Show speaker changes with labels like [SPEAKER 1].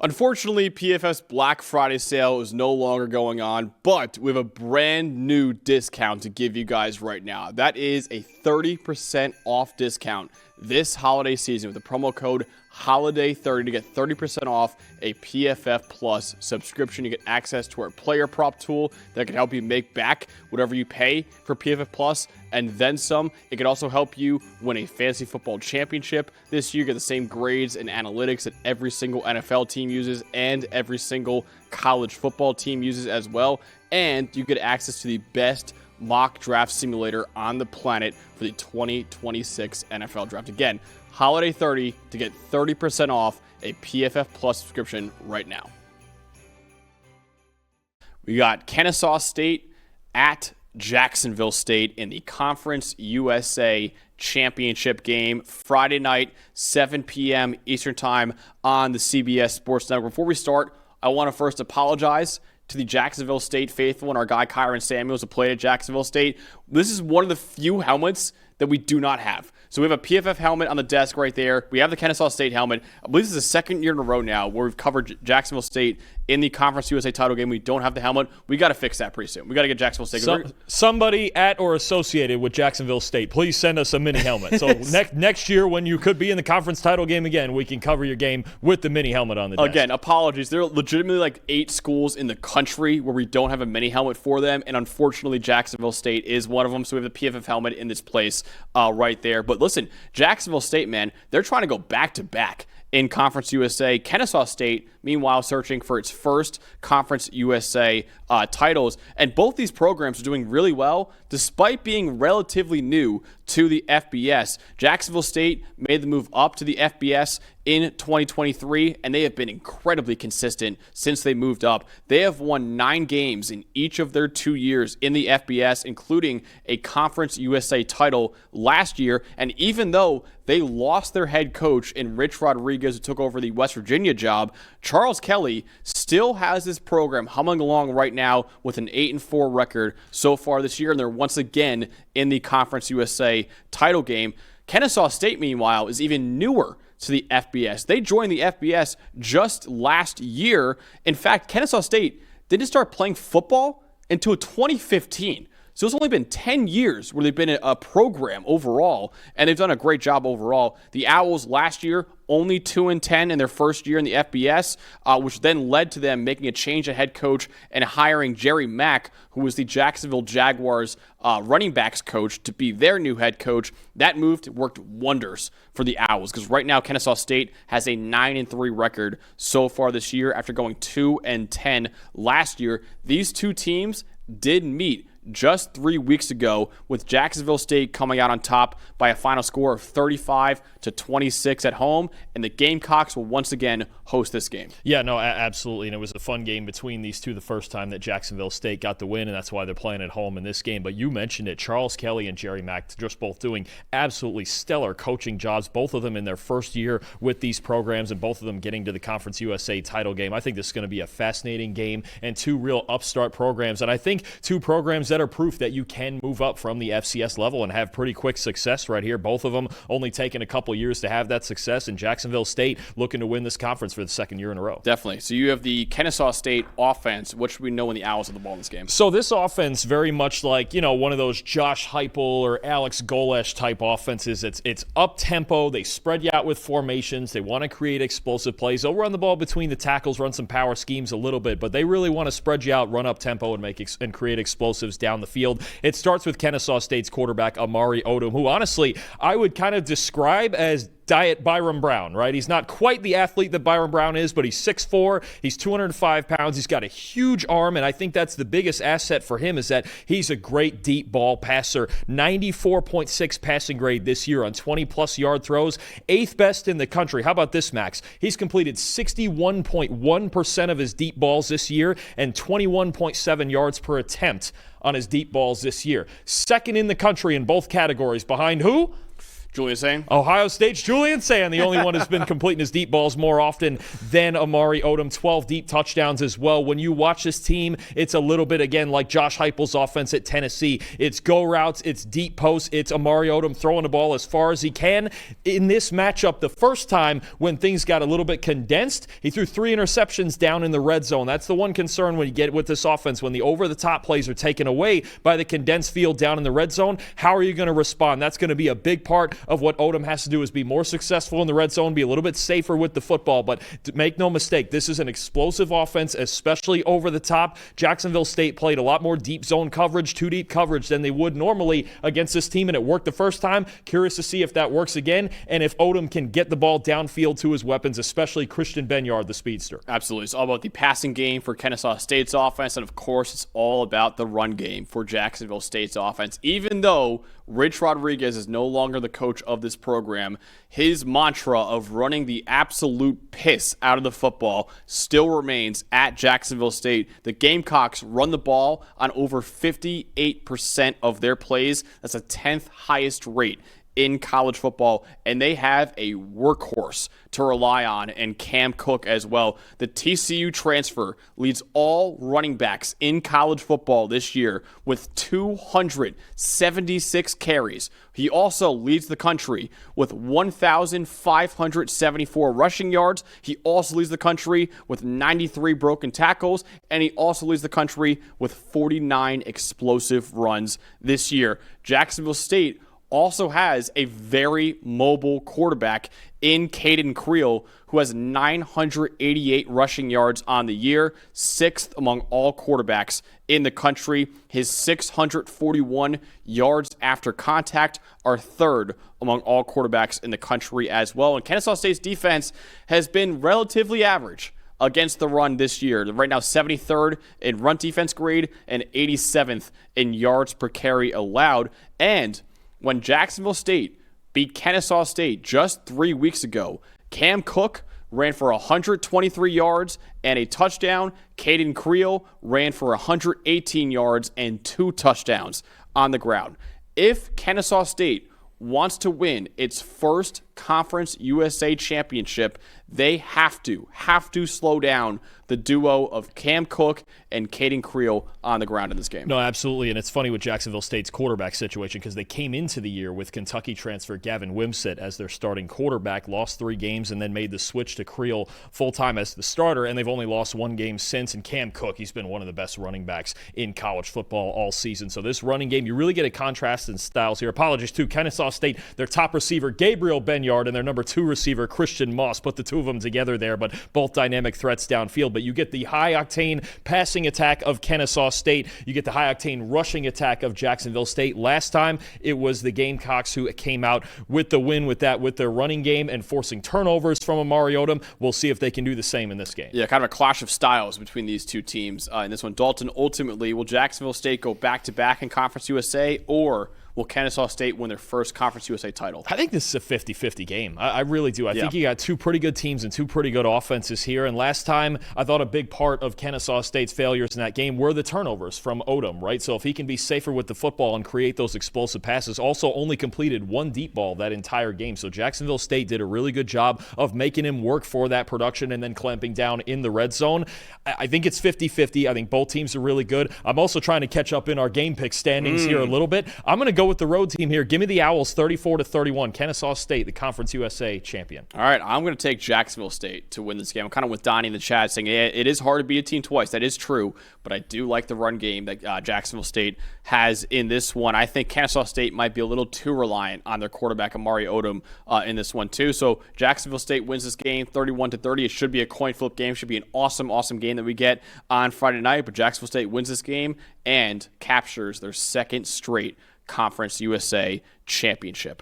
[SPEAKER 1] Unfortunately, PFF's Black Friday sale is no longer going on, but we have a brand new discount to give you guys right now. That is a 30% off discount this holiday season with the promo code HOLIDAY30 to get 30% off a PFF Plus subscription. You get access to our player prop tool that can help you make back whatever you pay for PFF Plus and then some. It can also help you win a fantasy football championship this year. Get the same grades and analytics that every single NFL team uses and every single college football team uses as well. And you get access to the best mock draft simulator on the planet for the 2026 NFL Draft. Again, Holiday 30 to get 30% off a PFF Plus subscription right now. We got Kennesaw State at Jacksonville State in the Conference USA Championship game Friday night, 7 p.m. Eastern Time on the CBS Sports Network. Before we start, I want to first apologize to the Jacksonville State faithful and our guy Kyron Samuels who played at Jacksonville State. This is one of the few helmets that we do not have. So we have a PFF helmet on the desk right there. We have the Kennesaw State helmet. I believe this is the second year in a row now where we've covered Jacksonville State in the Conference USA title game. We don't have the helmet. We got to fix that pretty soon. We got to get Jacksonville State.
[SPEAKER 2] Somebody at or associated with Jacksonville State, please send us a mini helmet. So next year when you could be in the conference title game again, we can cover your game with the mini helmet on the desk.
[SPEAKER 1] Again, apologies. There are legitimately like 8 schools in the country where we don't have a mini helmet for them, and unfortunately Jacksonville State is one of them. So we have the PFF helmet in this place right there. But listen, Jacksonville State, man, they're trying to go back-to-back in Conference USA. Kennesaw State, meanwhile, searching for its first Conference USA titles. And both these programs are doing really well despite being relatively new to the FBS. Jacksonville State made the move up to the FBS in 2023, and they have been incredibly consistent since they moved up. They have won 9 games in each of their 2 years in the FBS, including a Conference USA title last year. And even though they lost their head coach in Rich Rodriguez, who took over the West Virginia job, Charles Kelly still has this program humming along right now with an 8-4 record so far this year, and they're once again in the Conference USA title game. Kennesaw State, meanwhile, is even newer to the FBS. They joined the FBS just last year. In fact, Kennesaw State didn't start playing football until 2015. So it's only been 10 years where they've been a program overall, and they've done a great job overall. The Owls last year, only 2-10 in their first year in the FBS, which then led to them making a change at head coach and hiring Jerry Mack, who was the Jacksonville Jaguars running backs coach, to be their new head coach. That move worked wonders for the Owls because right now Kennesaw State has a 9-3 record so far this year after going 2-10 last year. These two teams did meet just 3 weeks ago, with Jacksonville State coming out on top by a final score of 35-26 at home, and the Gamecocks will once again host this game.
[SPEAKER 2] Yeah, no, absolutely, and it was a fun game between these two the first time that Jacksonville State got the win, and that's why they're playing at home in this game. But you mentioned it, Charles Kelly and Jerry Mack just both doing absolutely stellar coaching jobs, both of them in their first year with these programs, and both of them getting to the Conference USA title game. I think this is going to be a fascinating game, and two real upstart programs, and I think two programs that are proof that you can move up from the FCS level and have pretty quick success right here. Both of them only taking a couple years to have that success, and Jacksonville State looking to win this conference for the second year in a row.
[SPEAKER 1] Definitely. So you have the Kennesaw State offense. What should we know when the Owls have the ball in this game?
[SPEAKER 2] So this offense, very much like, one of those Josh Heupel or Alex Golesh type offenses. It's up-tempo. They spread you out with formations. They want to create explosive plays. They'll run the ball between the tackles, run some power schemes a little bit, but they really want to spread you out, run up-tempo, and create explosives down the field. It starts with Kennesaw State's quarterback, Amari Odom, who honestly I would kind of describe as Diet Byron Brown, right? He's not quite the athlete that Byron Brown is, but he's 6'4", he's 205 pounds, he's got a huge arm, and I think that's the biggest asset for him is that he's a great deep ball passer. 94.6 passing grade this year on 20-plus yard throws, 8th best in the country. How about this, Max? He's completed 61.1% of his deep balls this year and 21.7 yards per attempt on his deep balls this year. Second in the country in both categories. Behind who?
[SPEAKER 1] Julian saying?
[SPEAKER 2] Ohio State's Julian Sand, the only one who's been completing his deep balls more often than Amari Odom. 12 deep touchdowns as well. When you watch this team, it's a little bit, again, like Josh Heupel's offense at Tennessee. It's go routes, it's deep posts, it's Amari Odom throwing the ball as far as he can. In this matchup, the first time when things got a little bit condensed, he threw 3 interceptions down in the red zone. That's the one concern when you get with this offense. When the over-the-top plays are taken away by the condensed field down in the red zone, how are you going to respond? That's going to be a big part of what Odom has to do, is be more successful in the red zone, be a little bit safer with the football. But make no mistake, this is an explosive offense, especially over the top. Jacksonville State played a lot more deep zone coverage, 2-deep coverage than they would normally against this team, and it worked the first time. Curious to see if that works again, and if Odom can get the ball downfield to his weapons, especially Christian Benyard, the speedster.
[SPEAKER 1] Absolutely. It's all about the passing game for Kennesaw State's offense, and of course, it's all about the run game for Jacksonville State's offense. Even though Rich Rodriguez is no longer the coach of this program, his mantra of running the absolute piss out of the football still remains at Jacksonville State. The Gamecocks run the ball on over 58% of their plays. That's a 10th highest rate in college football, and they have a workhorse to rely on, and Cam Cook as well. The TCU transfer leads all running backs in college football this year with 276 carries. He also leads the country with 1,574 rushing yards. He also leads the country with 93 broken tackles, and he also leads the country with 49 explosive runs this year. Jacksonville State also has a very mobile quarterback in Caden Creel, who has 988 rushing yards on the year, 6th among all quarterbacks in the country. His 641 yards after contact are 3rd among all quarterbacks in the country as well. And Kennesaw State's defense has been relatively average against the run this year. They're right now 73rd in run defense grade and 87th in yards per carry allowed. And when Jacksonville State beat Kennesaw State just 3 weeks ago, Cam Cook ran for 123 yards and a touchdown. Caden Creel ran for 118 yards and 2 touchdowns on the ground. If Kennesaw State wants to win its first Conference USA championship, they have to slow down the duo of Cam Cook and Caden Creel on the ground in this game.
[SPEAKER 2] No, absolutely, and it's funny with Jacksonville State's quarterback situation because they came into the year with Kentucky transfer Gavin Wimsatt as their starting quarterback, lost 3 games, and then made the switch to Creel full-time as the starter, and they've only lost 1 game since. And Cam Cook, he's been one of the best running backs in college football all season. So this running game, you really get a contrast in styles here. Apologies to Kennesaw State, their top receiver, Gabriel Benyard, and their number 2 receiver, Christian Moss. Put the 2 of them together there, but both dynamic threats downfield. But you get the high-octane passing attack of Kennesaw State. You get the high-octane rushing attack of Jacksonville State. Last time, it was the Gamecocks who came out with the win with their running game and forcing turnovers from Amari Odom. We'll see if they can do the same in this game.
[SPEAKER 1] Yeah, kind of a clash of styles between these two teams. In this one, Dalton, ultimately, will Jacksonville State go back-to-back in Conference USA, or will Kennesaw State win their first Conference USA title?
[SPEAKER 2] I think this is a 50-50 game. I really do. I think you got 2 pretty good teams and 2 pretty good offenses here. And last time, I thought a big part of Kennesaw State's failures in that game were the turnovers from Odom, right? So if he can be safer with the football and create those explosive passes, also only completed 1 deep ball that entire game. So Jacksonville State did a really good job of making him work for that production and then clamping down in the red zone. I think it's 50-50. I think both teams are really good. I'm also trying to catch up in our game pick standings here a little bit. I'm going to go with the road team here. Give me the Owls 34-31. Kennesaw State, the Conference USA champion.
[SPEAKER 1] All right, I'm going to take Jacksonville State to win this game. I'm kind of with Donnie in the chat saying it is hard to beat a team twice. That is true, but I do like the run game that Jacksonville State has in this one. I think Kennesaw State might be a little too reliant on their quarterback, Amari Odom, in this one too. So Jacksonville State wins this game 31-30. It should be a coin flip game. It should be an awesome game that we get on Friday night, but Jacksonville State wins this game and captures their second straight Conference USA championship.